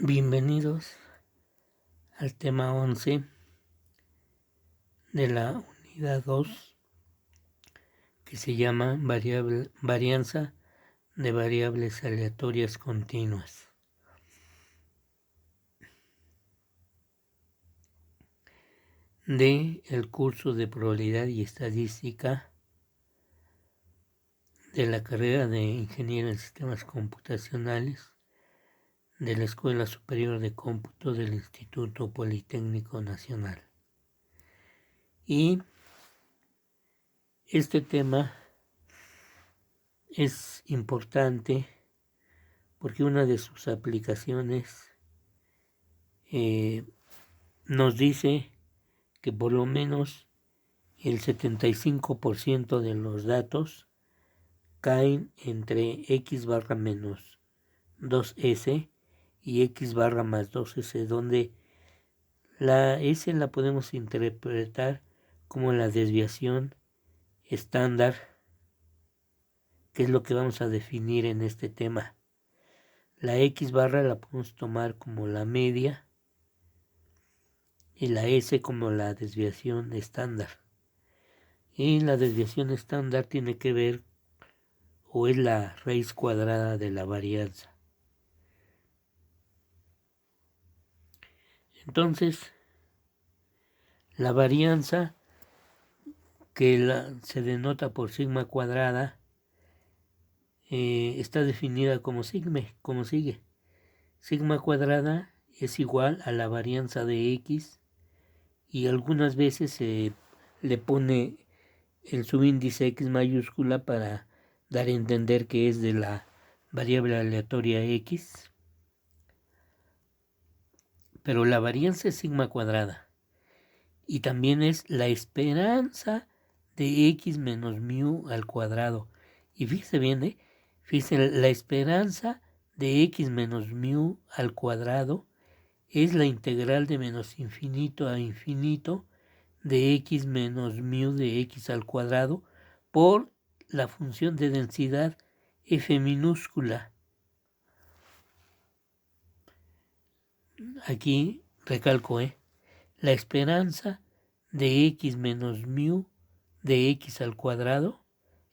Bienvenidos al tema 11 de la unidad 2 que se llama varianza de variables aleatorias continuas. De el curso de probabilidad y estadística de la carrera de Ingeniería en Sistemas Computacionales de la Escuela Superior de Cómputo del Instituto Politécnico Nacional. Y este tema es importante porque una de sus aplicaciones nos dice que por lo menos el 75% de los datos caen entre x barra menos 2s y x barra más 2s, donde la s la podemos interpretar como la desviación estándar, que es lo que vamos a definir en este tema. La x barra la podemos tomar como la media y la s como la desviación estándar. Y la desviación estándar tiene que ver o es la raíz cuadrada de la varianza. Entonces, la varianza, que se denota por sigma cuadrada, está definida como sigue. Sigma cuadrada es igual a la varianza de x y algunas veces se le pone el subíndice x mayúscula para dar a entender que es de la variable aleatoria x. Pero la varianza es sigma cuadrada y también es la esperanza de x menos mu al cuadrado. Y fíjese bien, fíjese, la esperanza de x menos mu al cuadrado es la integral de menos infinito a infinito de x menos mu de x al cuadrado por la función de densidad f minúscula. Aquí recalco, la esperanza de x menos mu de x al cuadrado,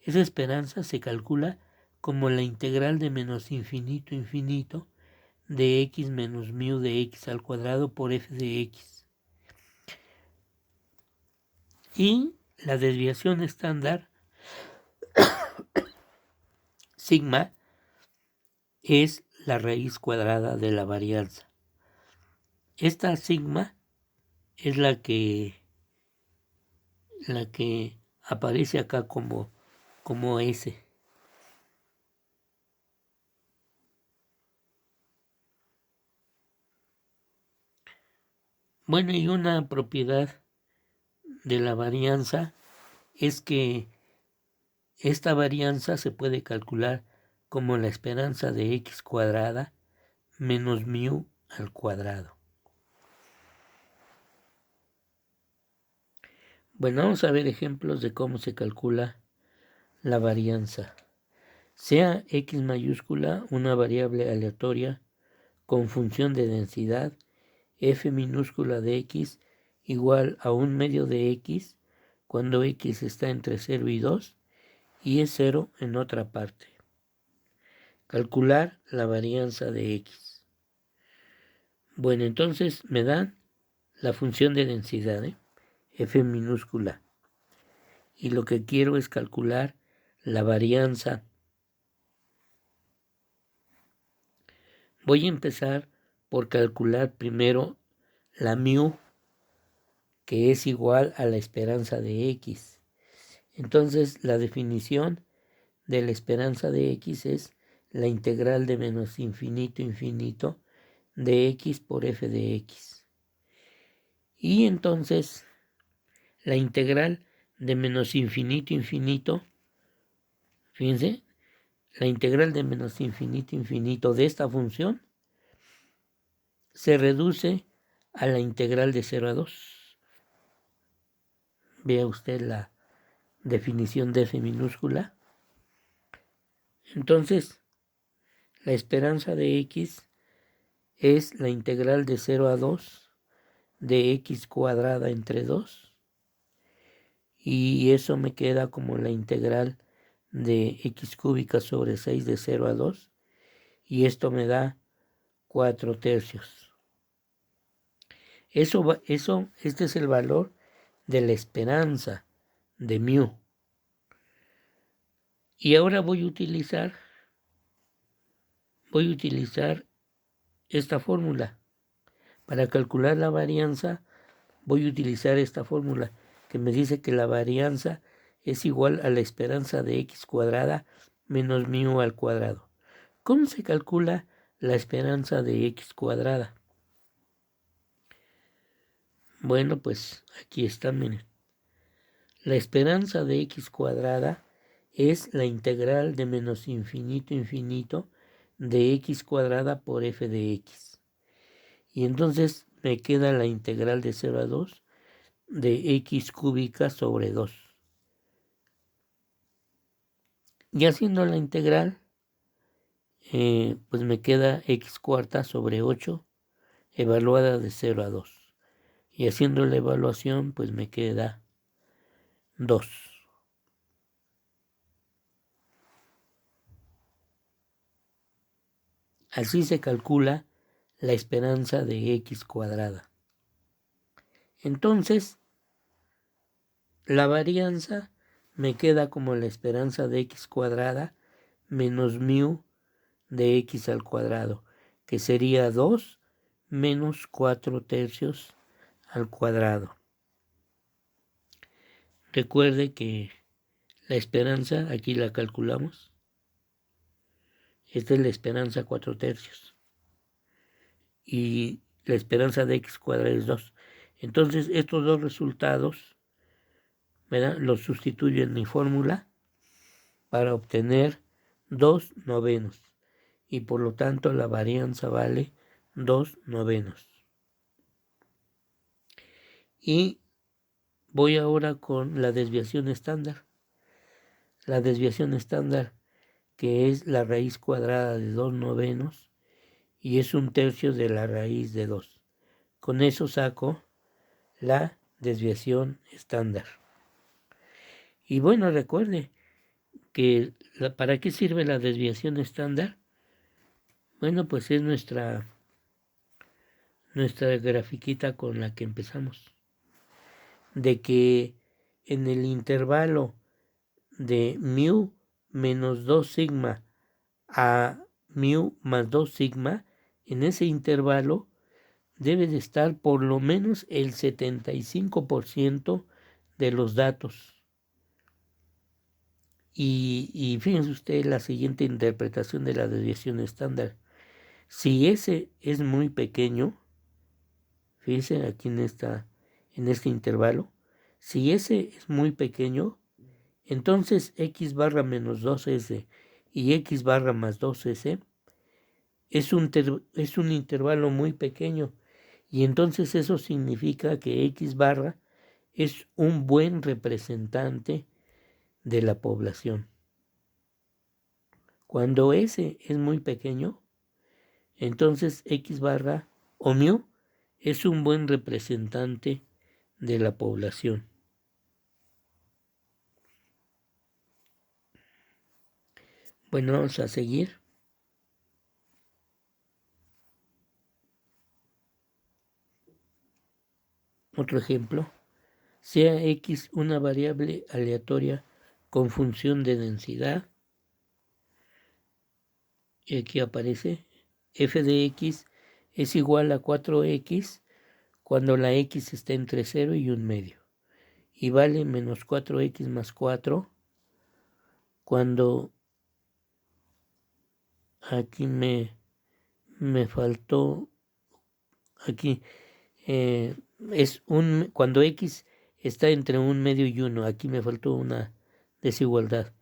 esa esperanza se calcula como la integral de menos infinito a infinito de x menos mu de x al cuadrado por f de x. Y la desviación estándar, sigma, es la raíz cuadrada de la varianza. Esta sigma es la que aparece acá como S. Bueno, y una propiedad de la varianza es que esta varianza se puede calcular como la esperanza de x cuadrada menos mu al cuadrado. Bueno, vamos a ver ejemplos de cómo se calcula la varianza. Sea x mayúscula una variable aleatoria con función de densidad f minúscula de x igual a 1/2 de x cuando x está entre 0 y 2 y es 0 en otra parte. Calcular la varianza de x. Bueno, entonces me dan la función de densidad, f minúscula. Y lo que quiero es calcular la varianza. Voy a empezar por calcular primero la mu, que es igual a la esperanza de x. Entonces la definición de la esperanza de x es la integral de menos infinito a infinito de x por f de x. Y entonces la integral de menos infinito a infinito, fíjense, la integral de menos infinito a infinito de esta función se reduce a la integral de 0 a 2. Vea usted la definición de f minúscula. Entonces, la esperanza de x es la integral de 0 a 2 de x cuadrada entre 2. Y eso me queda como la integral de x cúbica sobre 6 de 0 a 2. Y esto me da 4 tercios. Este es el valor de la esperanza de mu. Y ahora voy a utilizar esta fórmula. Para calcular la varianza voy a utilizar esta fórmula que me dice que la varianza es igual a la esperanza de x cuadrada menos mu al cuadrado. ¿Cómo se calcula la esperanza de x cuadrada? Bueno, pues aquí está, miren. La esperanza de x cuadrada es la integral de menos infinito infinito de x cuadrada por f de x. Y entonces me queda la integral de 0 a 2 de x cúbica sobre 2. Y haciendo la integral, pues me queda x cuarta sobre 8 evaluada de 0 a 2. Y haciendo la evaluación, pues me queda 2. Así se calcula la esperanza de x cuadrada. Entonces, la varianza me queda como la esperanza de x cuadrada menos mu de x al cuadrado, que sería 2 menos 4 tercios al cuadrado. Recuerde que la esperanza, aquí la calculamos. Esta es la esperanza 4 tercios. Y la esperanza de x cuadrada es 2. Entonces, estos dos resultados, ¿verdad?, los sustituyo en mi fórmula para obtener 2 novenos. Y por lo tanto, la varianza vale 2 novenos. Y voy ahora con la desviación estándar. La desviación estándar, que es la raíz cuadrada de 2 novenos y es un tercio de la raíz de 2. Con eso saco la desviación estándar. Y bueno, recuerde que ¿para qué sirve la desviación estándar? Bueno, pues es nuestra grafiquita con la que empezamos. De que en el intervalo de mu menos 2 sigma a mu más 2 sigma, en ese intervalo debe de estar por lo menos el 75% de los datos. Y fíjense usted la siguiente interpretación de la desviación estándar. Si ese es muy pequeño, fíjense aquí en este intervalo, si ese es muy pequeño, entonces x barra menos 2s y x barra más 2s es un intervalo muy pequeño, y entonces eso significa que x barra es un buen representante de la población. Cuando S es muy pequeño, entonces x barra o mu es un buen representante de la población. Bueno, vamos a seguir. Otro ejemplo. Sea x una variable aleatoria con función de densidad. Y aquí aparece f de x es igual a 4x cuando la x está entre 0 y 1 medio. Y vale menos 4x más 4 cuando aquí me faltó, aquí es cuando x está entre 1 medio y 1, aquí me faltó una desigualdad,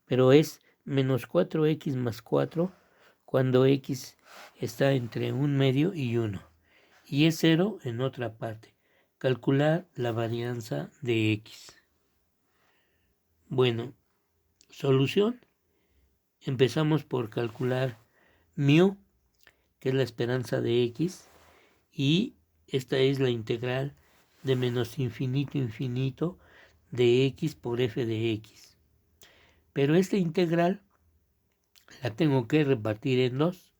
pero es menos 4x más 4 cuando x está entre 1 medio y 1, y es 0 en otra parte. Calcular la varianza de x. Bueno, solución. Empezamos por calcular mu. que es la esperanza de x, y esta es la integral de menos infinito infinito de x por f de x. Pero esta integral la tengo que repartir en dos,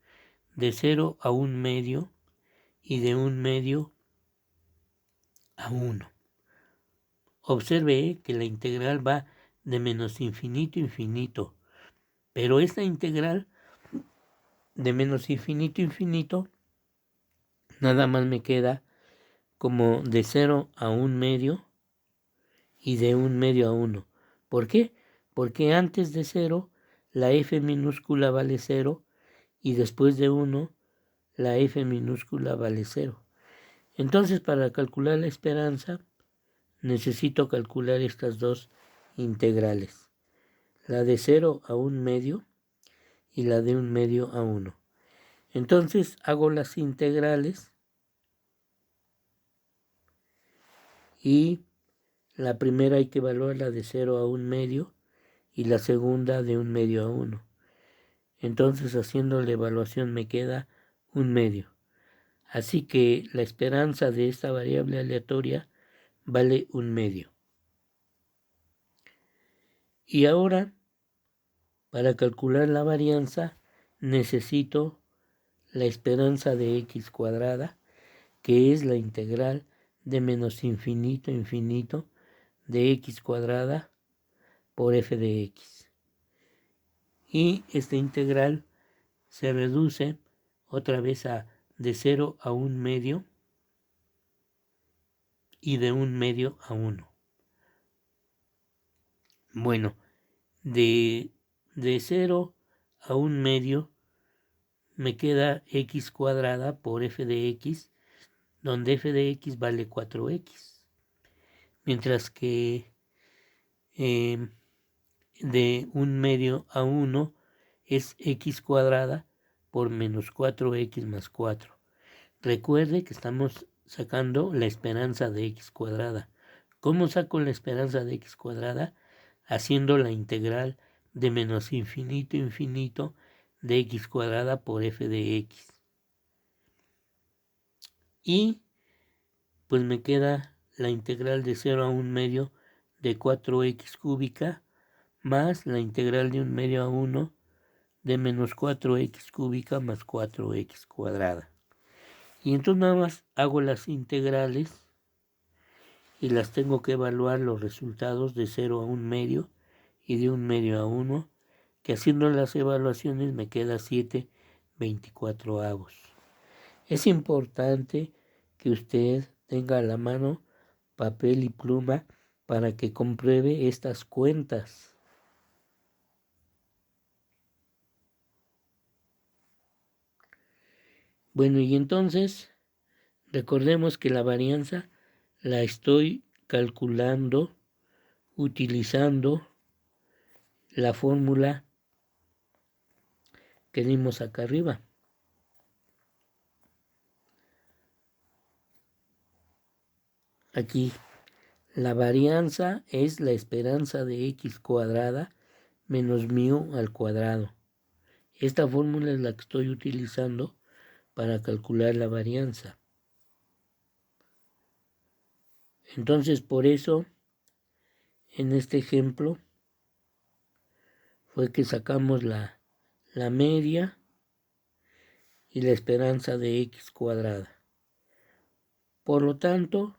de 0 a 1/2 y de 1/2 a 1. Observe que la integral va de menos infinito infinito, pero esta integral de menos infinito infinito nada más me queda como de 0 a 1/2 y de 1/2 a 1. ¿Por qué? Porque antes de 0 la f minúscula vale 0 y después de 1 la f minúscula vale 0. Entonces, para calcular la esperanza necesito calcular estas dos integrales, la de 0 a 1/2 y la de 1/2 a 1. Entonces hago las integrales y la primera hay que evaluarla de 0 a 1/2 y la segunda de 1/2 a 1. Entonces, haciendo la evaluación me queda 1/2. Así que la esperanza de esta variable aleatoria vale 1/2. Y ahora, para calcular la varianza, necesito la esperanza de x cuadrada, que es la integral de menos infinito infinito de x cuadrada por f de x. Y esta integral se reduce otra vez a de 0 a 1/2 y de 1/2 a 1. Bueno, de 0 a 1/2 me queda x cuadrada por f de x, donde f de x vale 4x. Mientras que de 1/2 a 1 es x cuadrada por menos 4x más 4. Recuerde que estamos sacando la esperanza de x cuadrada. ¿Cómo saco la esperanza de x cuadrada? Haciendo la integral de menos infinito infinito de x cuadrada por f de x. Y pues me queda la integral de 0 a 1/2 de 4x cúbica más la integral de 1/2 a 1 de menos 4x cúbica más 4x cuadrada. Y entonces nada más hago las integrales y las tengo que evaluar los resultados de 0 a 1/2 y de 1/2 a 1, que haciendo las evaluaciones me queda 7/24. Es importante que usted tenga a la mano papel y pluma para que compruebe estas cuentas. Bueno, y entonces recordemos que la varianza la estoy calculando utilizando la fórmula que dimos acá arriba. Aquí la varianza es la esperanza de x cuadrada menos mu al cuadrado. Esta fórmula es la que estoy utilizando para calcular la varianza. Entonces, por eso, en este ejemplo, fue que sacamos la media y la esperanza de x cuadrada. Por lo tanto,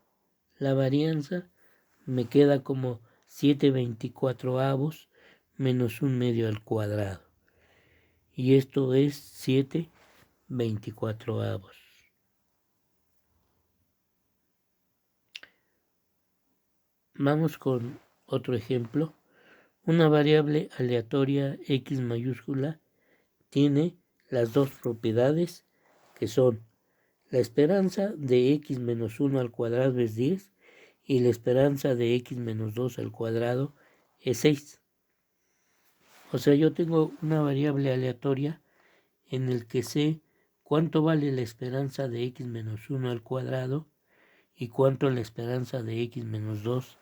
la varianza me queda como 7/24 menos 1/2 al cuadrado. Y esto es 7/24. Vamos con otro ejemplo. Una variable aleatoria x mayúscula tiene las dos propiedades que son la esperanza de x menos 1 al cuadrado es 10 y la esperanza de x menos 2 al cuadrado es 6. O sea, yo tengo una variable aleatoria en el que sé cuánto vale la esperanza de x menos 1 al cuadrado y cuánto la esperanza de x menos 2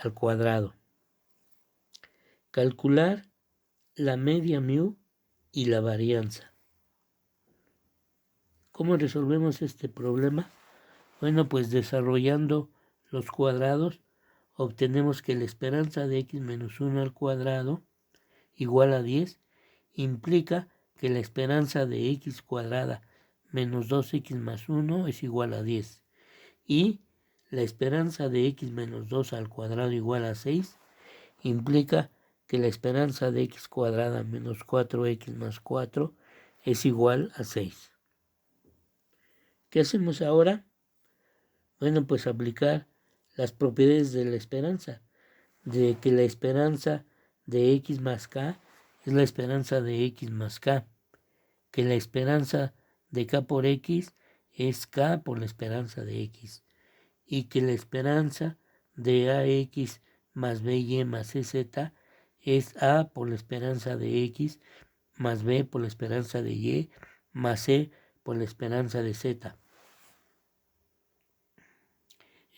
al cuadrado. Calcular la media mu y la varianza. ¿Cómo resolvemos este problema? Bueno, pues desarrollando los cuadrados, obtenemos que la esperanza de x menos 1 al cuadrado igual a 10, implica que la esperanza de x cuadrada menos 2x más 1 es igual a 10. Y la esperanza de x menos 2 al cuadrado igual a 6 implica que la esperanza de x cuadrada menos 4x más 4 es igual a 6. ¿Qué hacemos ahora? Bueno, pues aplicar las propiedades de la esperanza, de que la esperanza de x más k es la esperanza de x más k, que la esperanza de k por x es k por la esperanza de x, y que la esperanza de ax más by más ez es a por la esperanza de x más b por la esperanza de y más c por la esperanza de z.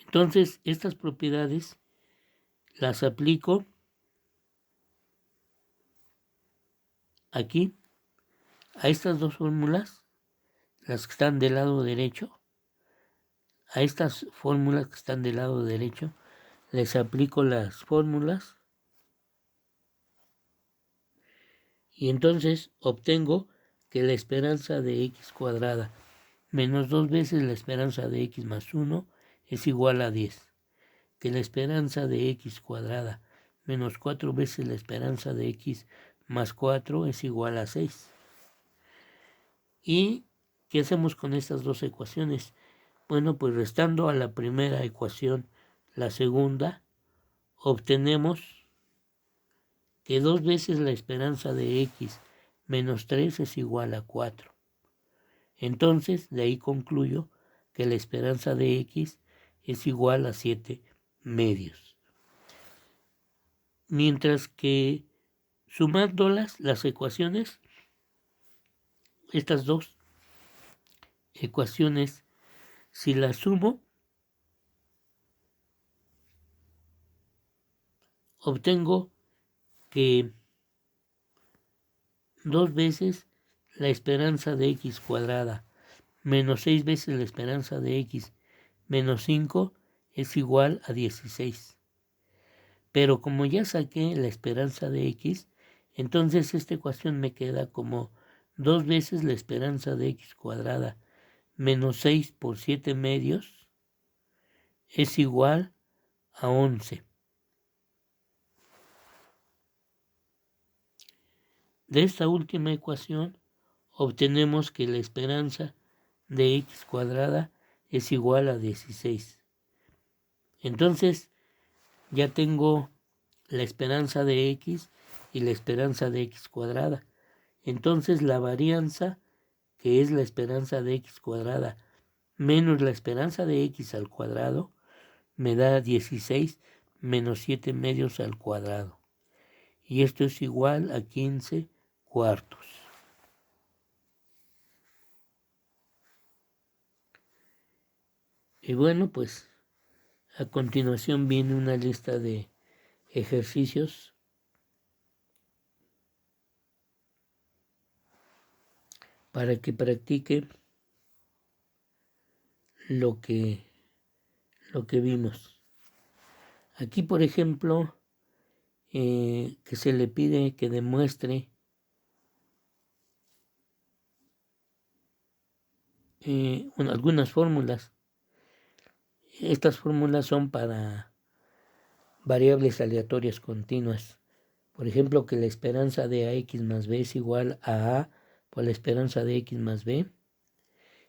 Entonces, estas propiedades las aplico aquí a estas dos fórmulas, las que están del lado derecho. A estas fórmulas que están del lado derecho les aplico las fórmulas y entonces obtengo que la esperanza de x cuadrada menos 2 veces la esperanza de x más 1 es igual a 10, que la esperanza de x cuadrada menos 4 veces la esperanza de x más 4 es igual a 6. ¿Y qué hacemos con estas dos ecuaciones? Bueno, pues restando a la primera ecuación la segunda, obtenemos que 2 veces la esperanza de x menos 3 es igual a 4. Entonces, de ahí concluyo que la esperanza de x es igual a 7 medios. Mientras que sumándolas, las ecuaciones, estas dos ecuaciones, si las sumo, obtengo que 2 veces la esperanza de x cuadrada menos 6 veces la esperanza de x menos 5 es igual a 16. Pero como ya saqué la esperanza de x, entonces esta ecuación me queda como 2 veces la esperanza de x cuadrada menos 6 por 7 medios es igual a 11. De esta última ecuación obtenemos que la esperanza de x cuadrada es igual a 16. Entonces ya tengo la esperanza de x y la esperanza de x cuadrada. Entonces la varianza, que es la esperanza de x cuadrada menos la esperanza de x al cuadrado, me da 16 menos 7 medios al cuadrado. Y esto es igual a 15 cuartos. Y bueno, pues a continuación viene una lista de ejercicios para que practique lo que vimos. Aquí, por ejemplo, que se le pide que demuestre algunas fórmulas. Estas fórmulas son para variables aleatorias continuas. Por ejemplo, que la esperanza de ax más b es igual a por la esperanza de x más b,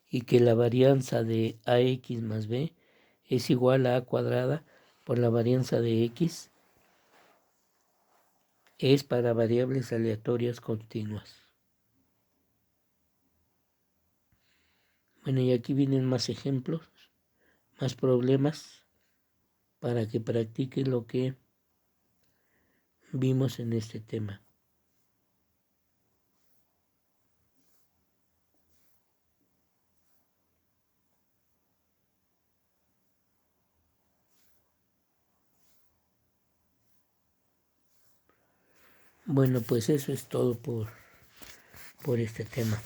y que la varianza de ax más b es igual a cuadrada por la varianza de x, es para variables aleatorias continuas. Bueno, y aquí vienen más ejemplos, más problemas, para que practique lo que vimos en este tema. Bueno, pues eso es todo por este tema.